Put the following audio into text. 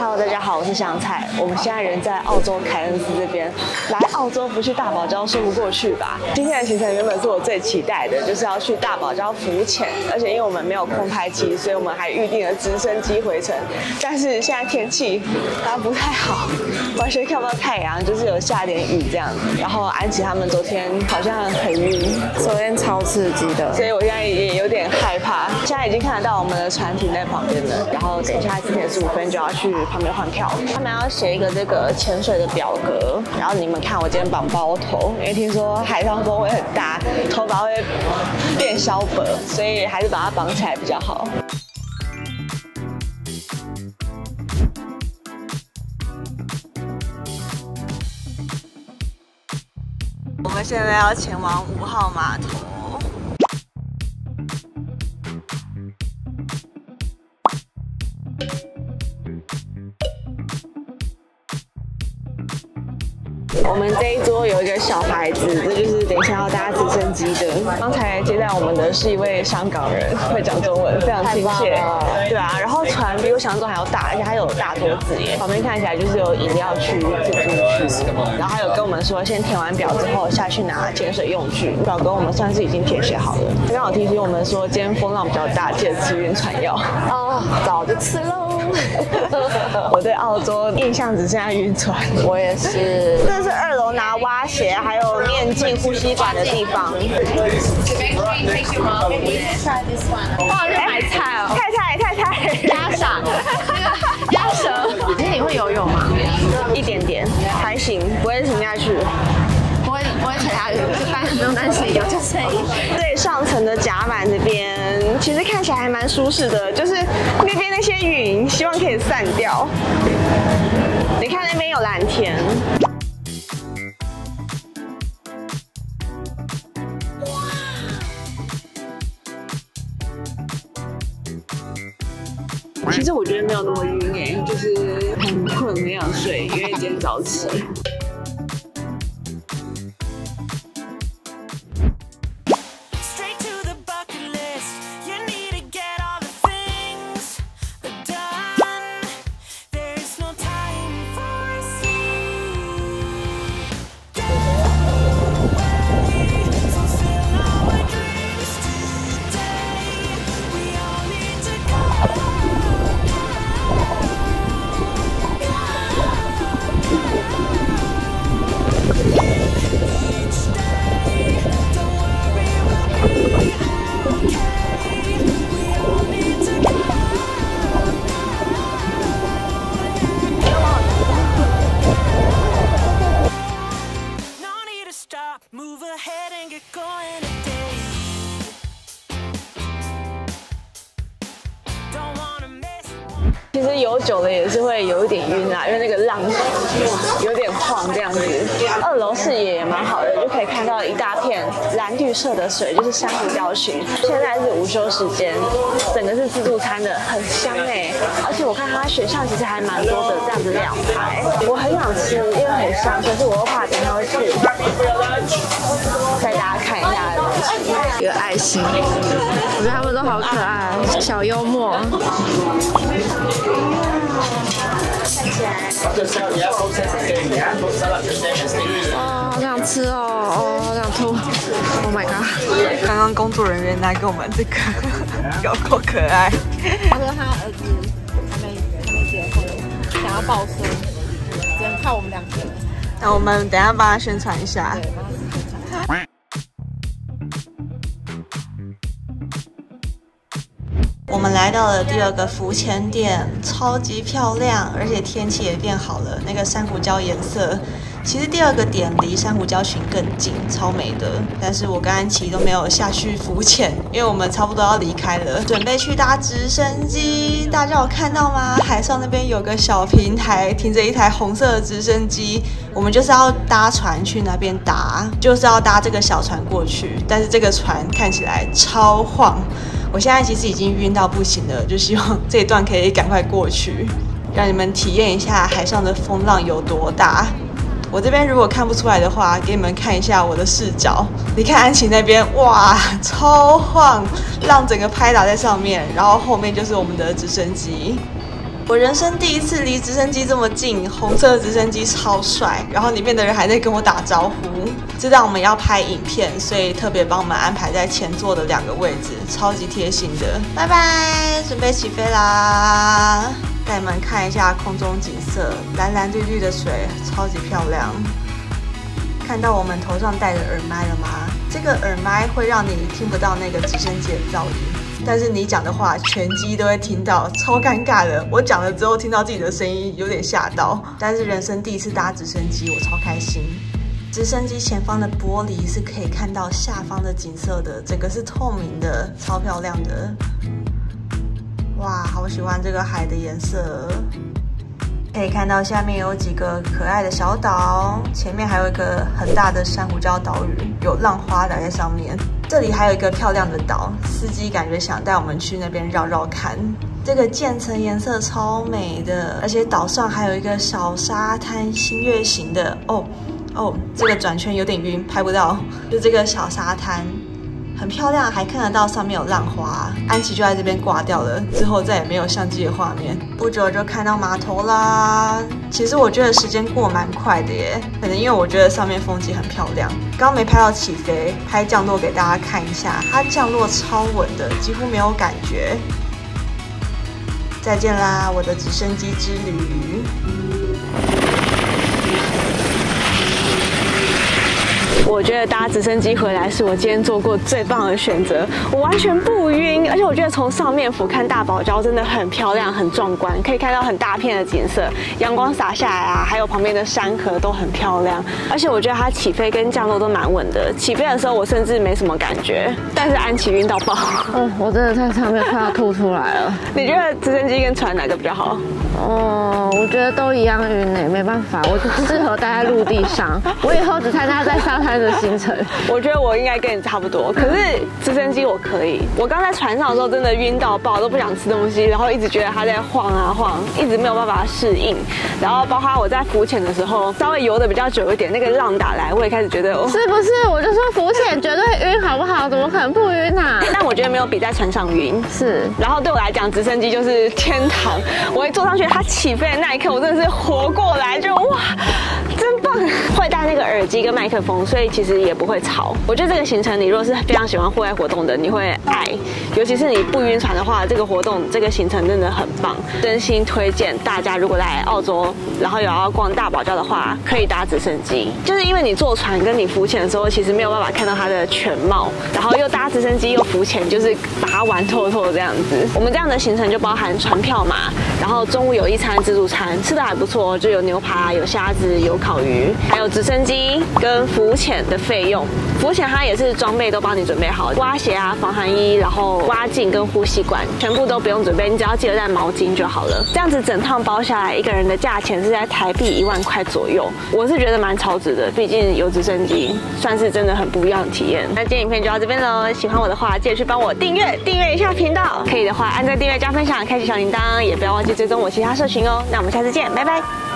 Hello， 大家好，我是香菜。我们现在人在澳洲凯恩斯这边，来澳洲不去大堡礁说不过去吧？今天的行程原本是我最期待的，就是要去大堡礁浮潜，而且因为我们没有空拍机，所以我们还预定了直升机回程。但是现在天气不太好，完全看不到太阳，就是有下点雨这样。然后安琪他们昨天好像很晕，昨天超刺激的，所以我现在也有点害怕。现在已经看得到我们的船停在旁边了，然后等一下10:45就要去旁边换票。他们要写一个这个潜水的表格，然后你们看我今天绑包头，因为听说海上风会很大，头发会变消薄，所以还是把它绑起来比较好。我们现在要前往5号码头。我们这一桌有一个小孩子，这就是等一下要搭直升机的。刚才接待我们的是一位香港人，会讲中文，非常亲切。对啊，然后船比我想象中还要大，而且还有大桌子耶。旁边看起来就是有饮料区、自助区，然后还有跟我们说，先填完表之后下去拿潜水用具。表格我们算是已经填写好了。他刚好提醒我们说，今天风浪比较大，记得吃晕船药。哦，早就吃喽。我对澳洲印象只剩下晕船，我也是。这是2楼拿蛙鞋还有面镜、呼吸管的地方。哇，这买菜哦！太鸭掌，鸭舌。今天你会游泳吗？一点点，还行，不会沉下去。不会沉下去，不用担心，有救生衣。最上层的甲板这边，其实看起来还蛮舒适的，就是那边那些云，希望可以散掉。你看那边有蓝天。其实我觉得没有那么晕哎，就是很困很想睡，因为今天早起。其实游久了也是会有一点晕啊，因为那个浪有点晃这样子。2楼视野也蛮好的，就可以看到一大片蓝绿色的水，就是珊瑚礁群。现在是午休时间，整个是自助餐的，很香哎。而且我看它选项其实还蛮多的，这样子2排，我很想吃，因为很香，可是我又怕等一下会吐。带大家看一下一个爱心，我觉得他们都好可爱，小幽默。哦，好想吃哦，好想吐 ！Oh my god！ 刚刚工作人员拿给我们这个，有够可爱。他说他儿子还没结婚，想要抱孙，只能靠我们2个人。那我们等一下帮他宣传一下。我们来到了第2个浮潜点，超级漂亮，而且天气也变好了。那个珊瑚礁颜色，其实第2个点离珊瑚礁群更近，超美的。但是我跟安琪都没有下去浮潜，因为我们差不多要离开了，准备去搭直升机。大家有看到吗？海上那边有个小平台，停着一台红色的直升机。我们就是要搭船去那边搭，就是要搭这个小船过去。但是这个船看起来超晃。我现在其实已经晕到不行了，就希望这一段可以赶快过去，让你们体验一下海上的风浪有多大。我这边如果看不出来的话，给你们看一下我的视角。你看安琪那边，哇，超晃，浪整个拍打在上面，然后后面就是我们的直升机。我人生第一次离直升机这么近，红色的直升机超帅，然后里面的人还在跟我打招呼。知道我们要拍影片，所以特别帮我们安排在前座的2个位置，超级贴心的。拜拜，准备起飞啦！带你们看一下空中景色，蓝蓝绿绿的水，超级漂亮。看到我们头上戴的耳麦了吗？这个耳麦会让你听不到那个直升机的噪音，但是你讲的话全机都会听到，超尴尬的。我讲了之后听到自己的声音，有点吓到。但是人生第一次搭直升机，我超开心。直升机前方的玻璃是可以看到下方的景色的，整个是透明的，超漂亮的。哇，好喜欢这个海的颜色。可以看到下面有几个可爱的小岛，前面还有一个很大的珊瑚礁岛屿，有浪花打在上面。这里还有一个漂亮的岛，司机感觉想带我们去那边绕绕看。这个渐层颜色超美的，而且岛上还有一个小沙滩，新月形的。这个转圈有点晕，拍不到。就这个小沙滩。很漂亮，还看得到上面有浪花。安琪就在这边挂掉了，之后再也没有相机的画面。不久就看到码头啦。其实我觉得时间过蛮快的耶，可能因为我觉得上面风景很漂亮。刚没拍到起飞，拍降落给大家看一下，它降落超稳的，几乎没有感觉。再见啦，我的直升机之旅。我觉得搭直升机回来是我今天做过最棒的选择，我完全不晕，而且我觉得从上面俯瞰大堡礁真的很漂亮、很壮观，可以看到很大片的景色，阳光洒下来啊，还有旁边的山河都很漂亮。而且我觉得它起飞跟降落都蛮稳的，起飞的时候我甚至没什么感觉，但是安琪晕到爆。我真的在上面快要吐出来了。你觉得直升机跟船哪个比较好？我觉得都一样晕呢，没办法，我就适合待在陆地上。我以后只参加在沙滩的行程。我觉得我应该跟你差不多，可是直升机我可以。我刚在船上的时候真的晕到爆，都不想吃东西，然后一直觉得它在晃啊晃，一直没有办法适应。然后包括我在浮潜的时候，稍微游的比较久一点，那个浪打来，我也开始觉得是不是？我就说浮潜绝对晕，好不好？怎么可能不晕啊？但我觉得没有比在船上晕。是。然后对我来讲，直升机就是天堂。我一坐上去，它起飞的那一刻，我真的是活过来，就哇，真棒！会戴那个耳机跟麦克风，所以其实也不会吵。我觉得这个行程，你如果是非常喜欢户外活动的，你会爱。尤其是你不晕船的话，这个活动这个行程真的很棒，真心推荐大家。如果来澳洲，然后有要逛大堡礁的话，可以搭直升机。就是因为你坐船跟你浮潜的时候，其实没有办法看到它的全貌，然后又搭直升机又浮潜，就是把它玩透透这样子。我们这样的行程就包含船票嘛，然后中午有一餐自助餐，吃的还不错，就有牛排、有虾子、有烤鱼，还有直升机跟浮潜的费用。浮潜它也是装备都帮你准备好，蛙鞋啊、防寒衣，然后蛙镜跟呼吸管，全部都不用准备，你只要记得带毛巾就好了。这样子整趟包下来，一个人的价钱是在台币1万块左右，我是觉得蛮超值的，毕竟有直升机，算是真的很不一样的体验。那今天影片就到这边喽，喜欢我的话，记得去帮我订阅一下频道，可以的话按赞、订阅、加分享、开启小铃铛，也不要忘记追踪我其他社群哦。那我们下次见，拜拜。